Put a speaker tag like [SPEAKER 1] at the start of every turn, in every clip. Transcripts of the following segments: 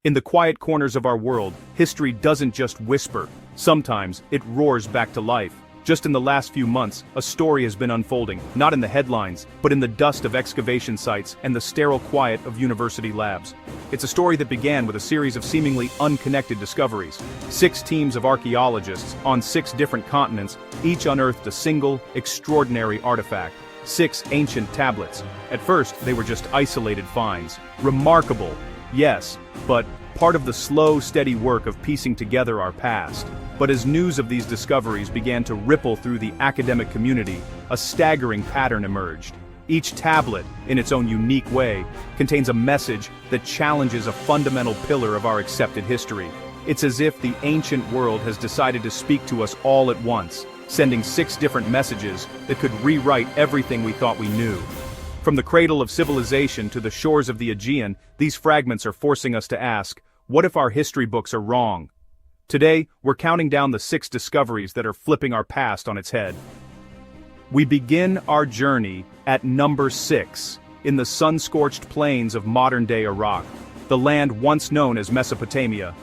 [SPEAKER 1] In the quiet corners of our world, history doesn't just whisper. Sometimes, it roars back to life. Just in the last few months, a story has been unfolding, not in the headlines, but in the dust of excavation sites and the sterile quiet of university labs. It's a story that began with a series of seemingly unconnected discoveries. 6 teams of archaeologists, on 6 different continents, each unearthed a single, extraordinary artifact. 6 ancient tablets. At first, they were just isolated finds. Remarkable, yes, but part of the slow, steady work of piecing together our past. But as news of these discoveries began to ripple through the academic community, a staggering pattern emerged. Each tablet, in its own unique way, contains a message that challenges a fundamental pillar of our accepted history. It's as if the ancient world has decided to speak to us all at once, sending 6 different messages that could rewrite everything we thought we knew. From the cradle of civilization to the shores of the Aegean, these fragments are forcing us to ask, what if our history books are wrong? Today, we're counting down the 6 discoveries that are flipping our past on its head. We begin our journey at number 6, in the sun-scorched plains of modern-day Iraq, the land once known as Mesopotamia.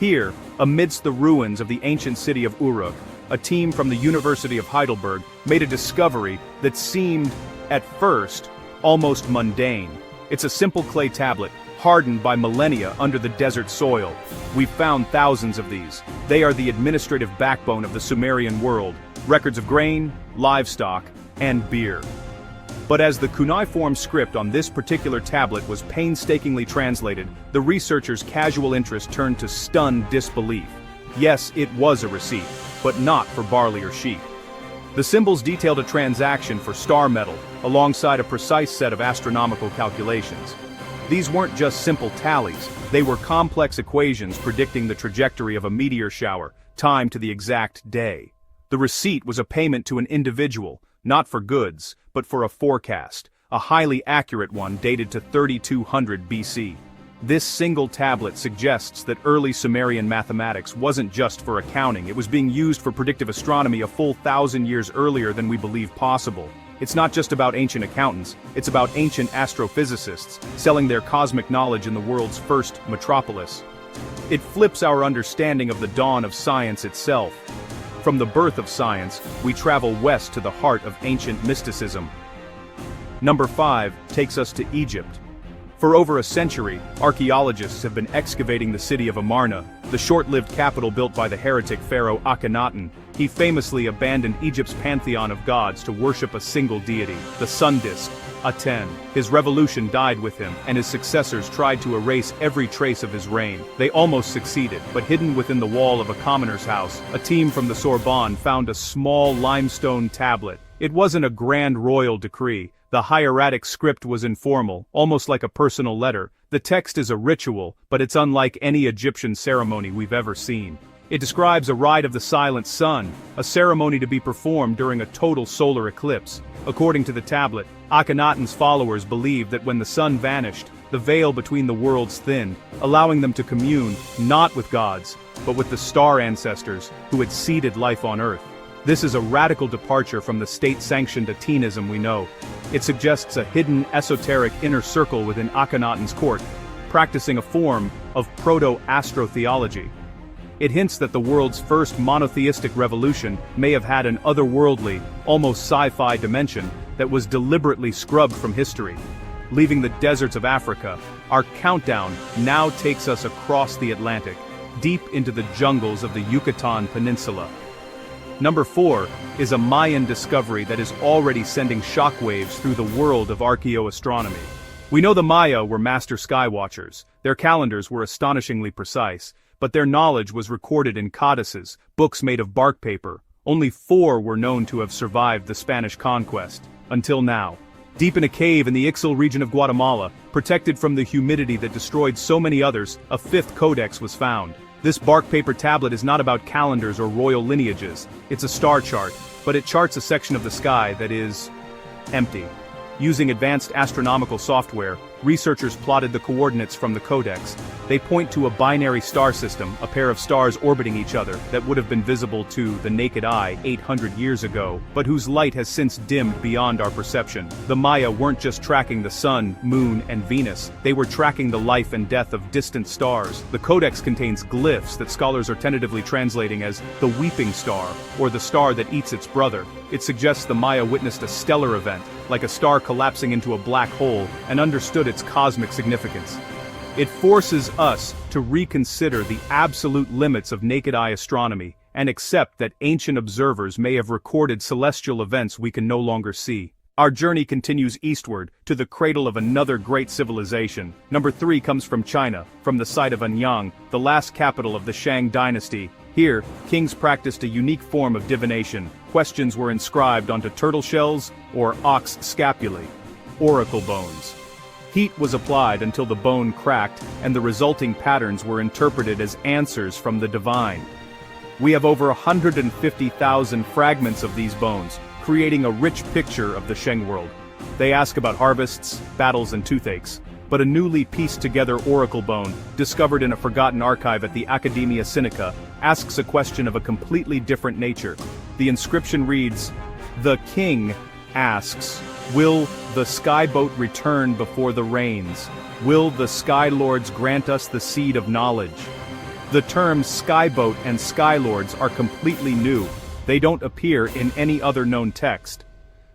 [SPEAKER 1] Here, amidst the ruins of the ancient city of Uruk, a team from the University of Heidelberg made a discovery that seemed, at first, almost mundane. It's a simple clay tablet, hardened by millennia under the desert soil. We've found thousands of these. They are the administrative backbone of the Sumerian world, records of grain, livestock, and beer. But as the cuneiform script on this particular tablet was painstakingly translated, the researchers' casual interest turned to stunned disbelief. Yes, it was a receipt, but not for barley or sheep. The symbols detailed a transaction for star metal, alongside a precise set of astronomical calculations. These weren't just simple tallies, they were complex equations predicting the trajectory of a meteor shower, timed to the exact day. The receipt was a payment to an individual, not for goods, but for a forecast, a highly accurate one dated to 3200 BC. This single tablet suggests that early Sumerian mathematics wasn't just for accounting, it was being used for predictive astronomy a full 1,000 years earlier than we believe possible. It's not just about ancient accountants, it's about ancient astrophysicists, selling their cosmic knowledge in the world's first metropolis. It flips our understanding of the dawn of science itself. From the birth of science, we travel west to the heart of ancient mysticism. Number 5 takes us to Egypt. For over a century, archaeologists have been excavating the city of Amarna, the short-lived capital built by the heretic pharaoh Akhenaten. He famously abandoned Egypt's pantheon of gods to worship a single deity, the sun disk, Aten. His revolution died with him, and his successors tried to erase every trace of his reign. They almost succeeded, but hidden within the wall of a commoner's house, a team from the Sorbonne found a small limestone tablet. It wasn't a grand royal decree. The hieratic script was informal, almost like a personal letter. The text is a ritual, but it's unlike any Egyptian ceremony we've ever seen. It describes a rite of the silent sun, a ceremony to be performed during a total solar eclipse. According to the tablet, Akhenaten's followers believed that when the sun vanished, the veil between the worlds thinned, allowing them to commune, not with gods, but with the star ancestors who had seeded life on Earth. This is a radical departure from the state-sanctioned Atenism we know. It suggests a hidden, esoteric inner circle within Akhenaten's court, practicing a form of proto-astrotheology. It hints that the world's first monotheistic revolution may have had an otherworldly, almost sci-fi dimension that was deliberately scrubbed from history. Leaving the deserts of Africa, our countdown now takes us across the Atlantic, deep into the jungles of the Yucatan Peninsula. Number 4 is a Mayan discovery that is already sending shockwaves through the world of archaeoastronomy. We know the Maya were master skywatchers, their calendars were astonishingly precise, but their knowledge was recorded in codices, books made of bark paper. Only 4 were known to have survived the Spanish conquest, until now. Deep in a cave in the Ixil region of Guatemala, protected from the humidity that destroyed so many others, a 5th codex was found. This bark paper tablet is not about calendars or royal lineages, it's a star chart, but it charts a section of the sky that is empty. Using advanced astronomical software, Researchers plotted the coordinates from the codex. They point to a binary star system, a pair of stars orbiting each other, that would have been visible to the naked eye 800 years ago, but whose light has since dimmed beyond our perception. The Maya weren't just tracking the sun, moon, and Venus. They were tracking the life and death of distant stars. The codex contains glyphs that scholars are tentatively translating as the weeping star, or the star that eats its brother. It suggests the Maya witnessed a stellar event, like a star collapsing into a black hole, and understood its cosmic significance. It forces us to reconsider the absolute limits of naked-eye astronomy, and accept that ancient observers may have recorded celestial events we can no longer see. Our journey continues eastward, to the cradle of another great civilization. Number 3 comes from China, from the site of Anyang, the last capital of the Shang dynasty. Here, kings practiced a unique form of divination. Questions were inscribed onto turtle shells or ox scapulae, oracle bones. Heat was applied until the bone cracked, and the resulting patterns were interpreted as answers from the divine. We have over 150,000 fragments of these bones, creating a rich picture of the Shang world. They ask about harvests, battles, and toothaches. But a newly pieced-together oracle bone, discovered in a forgotten archive at the Academia Sinica, asks a question of a completely different nature. The inscription reads, "The king asks, will the skyboat return before the rains? Will the skylords grant us the seed of knowledge?" The terms skyboat and skylords are completely new. They don't appear in any other known text.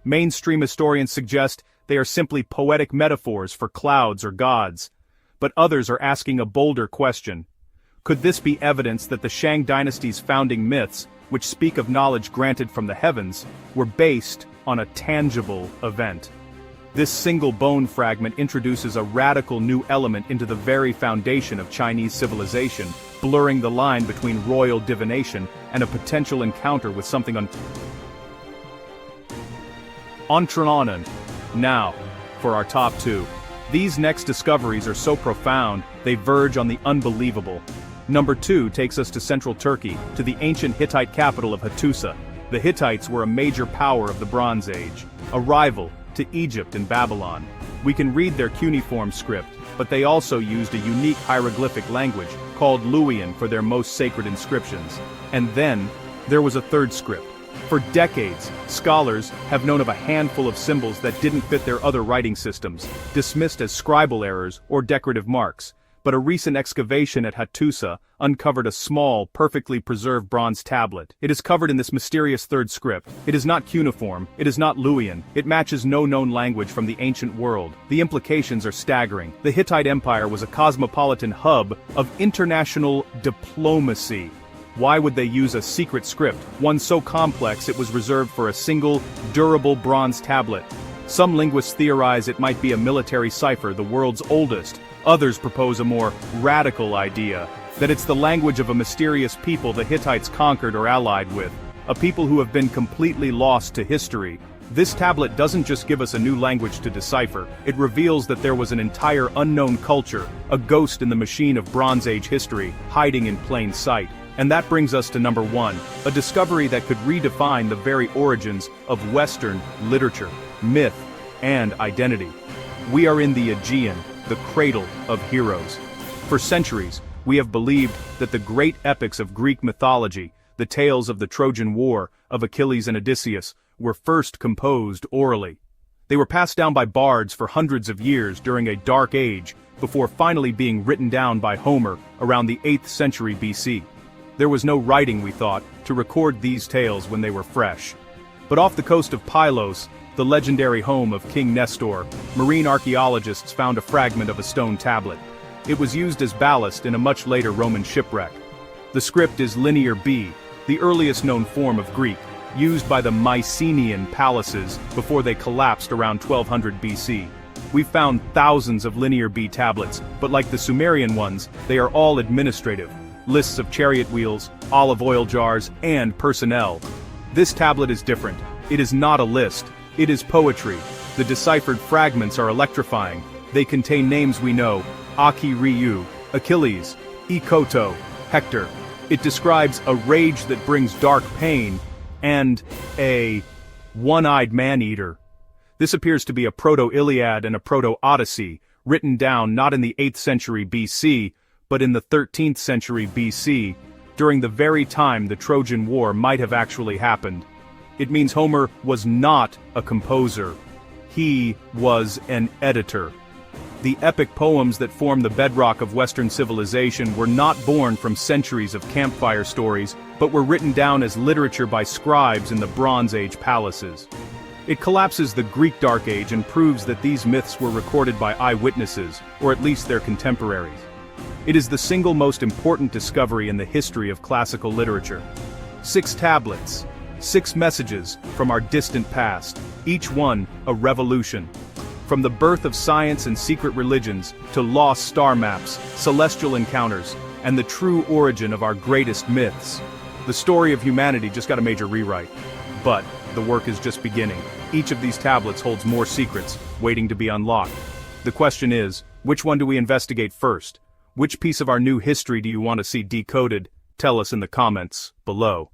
[SPEAKER 1] Mainstream historians suggest they are simply poetic metaphors for clouds or gods. But others are asking a bolder question. Could this be evidence that the Shang dynasty's founding myths, which speak of knowledge granted from the heavens, were based on a tangible event? This single bone fragment introduces a radical new element into the very foundation of Chinese civilization, blurring the line between royal divination and a potential encounter with something Entranon. Now, for our top 2. These next discoveries are so profound, they verge on the unbelievable. Number 2 takes us to central Turkey, to the ancient Hittite capital of Hattusa. The Hittites were a major power of the Bronze Age, a rival to Egypt and Babylon. We can read their cuneiform script, but they also used a unique hieroglyphic language, called Luwian, for their most sacred inscriptions. And then, there was a third script. For decades, scholars have known of a handful of symbols that didn't fit their other writing systems, dismissed as scribal errors or decorative marks. But a recent excavation at Hattusa uncovered a small, perfectly preserved bronze tablet. It is covered in this mysterious third script. It is not cuneiform, it is not Luwian, it matches no known language from the ancient world. The implications are staggering. The Hittite Empire was a cosmopolitan hub of international diplomacy. Why would they use a secret script, one so complex it was reserved for a single, durable bronze tablet? Some linguists theorize it might be a military cipher, the world's oldest. Others propose a more radical idea, that it's the language of a mysterious people the Hittites conquered or allied with, a people who have been completely lost to history. This tablet doesn't just give us a new language to decipher, it reveals that there was an entire unknown culture, a ghost in the machine of Bronze Age history, hiding in plain sight. And that brings us to number 1, a discovery that could redefine the very origins of Western literature, myth, and identity. We are in the Aegean, the cradle of heroes. For centuries, we have believed that the great epics of Greek mythology, the tales of the Trojan War, of Achilles and Odysseus, were first composed orally. They were passed down by bards for hundreds of years during a dark age, before finally being written down by Homer around the 8th century BC. There was no writing, we thought, to record these tales when they were fresh. But off the coast of Pylos, the legendary home of King Nestor, marine archaeologists found a fragment of a stone tablet. It was used as ballast in a much later Roman shipwreck. The script is Linear B, the earliest known form of Greek, used by the Mycenaean palaces before they collapsed around 1200 BC. We've found thousands of Linear B tablets, but like the Sumerian ones, they are all administrative. Lists of chariot wheels, olive oil jars, and personnel. This tablet is different. It is not a list. It is poetry. The deciphered fragments are electrifying. They contain names we know: Aki Ryu, Achilles, Ikoto, Hector. It describes a rage that brings dark pain, and a one-eyed man-eater. This appears to be a Proto-Iliad and a Proto-Odyssey, written down not in the 8th century BC, but in the 13th century BC, during the very time the Trojan War might have actually happened. It means Homer was not a composer. He was an editor. The epic poems that form the bedrock of Western civilization were not born from centuries of campfire stories, but were written down as literature by scribes in the Bronze Age palaces. It collapses the Greek Dark Age and proves that these myths were recorded by eyewitnesses, or at least their contemporaries. It is the single most important discovery in the history of classical literature. 6 tablets, 6 messages from our distant past, each one a revolution. From the birth of science and secret religions, to lost star maps, celestial encounters, and the true origin of our greatest myths. The story of humanity just got a major rewrite. But the work is just beginning. Each of these tablets holds more secrets, waiting to be unlocked. The question is, which one do we investigate first? Which piece of our new history do you want to see decoded? Tell us in the comments below.